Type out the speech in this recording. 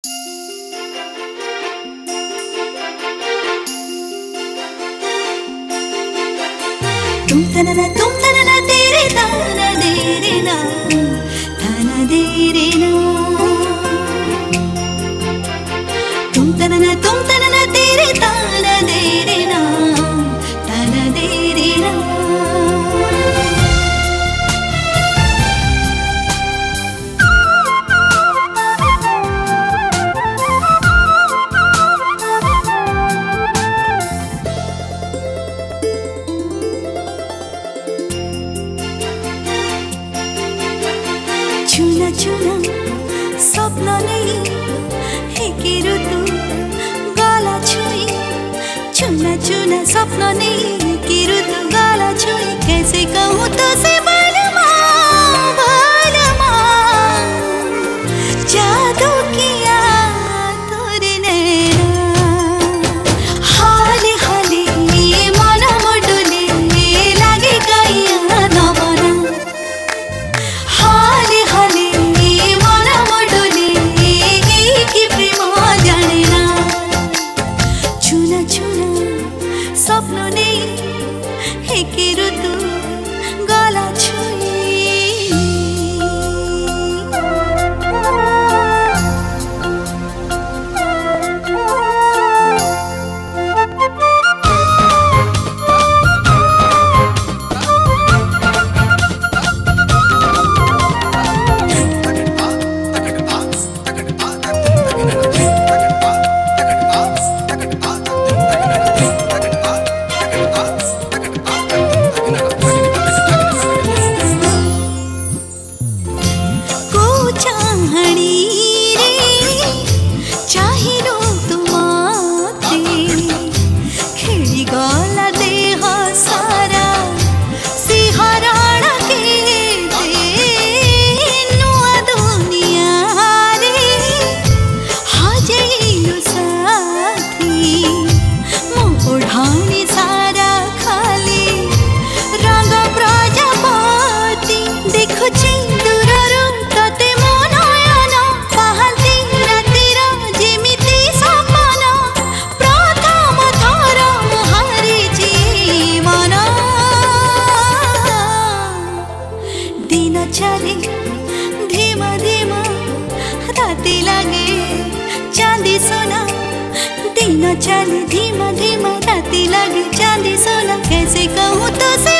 तुम तनना तेरे ताना दे रे ना ताना दे रे ना तुम तनना तेरे ताना दे रे ना ताना दे रे ना चुना चुना स्वप्न नहीं है कि ऋतु गला छुई चुना चुना स्वप्न नहीं है कि ऋतु गला छुई कैसे कहूँ तो से बलमा बलमा जादू किया तोरे नैना हाले हाले मन मोडुले लागे गया नवना हाले हाले मन मोडुले कि प्रेम जाने ना चुना चुना स्वप्न नहीं है कि ऋतु गला छुई चले धीमा धीमा राती लागे चांदी सोना दिन चले धीमा धीमा राती लागे चांदी सोना कैसे कहूँ तो से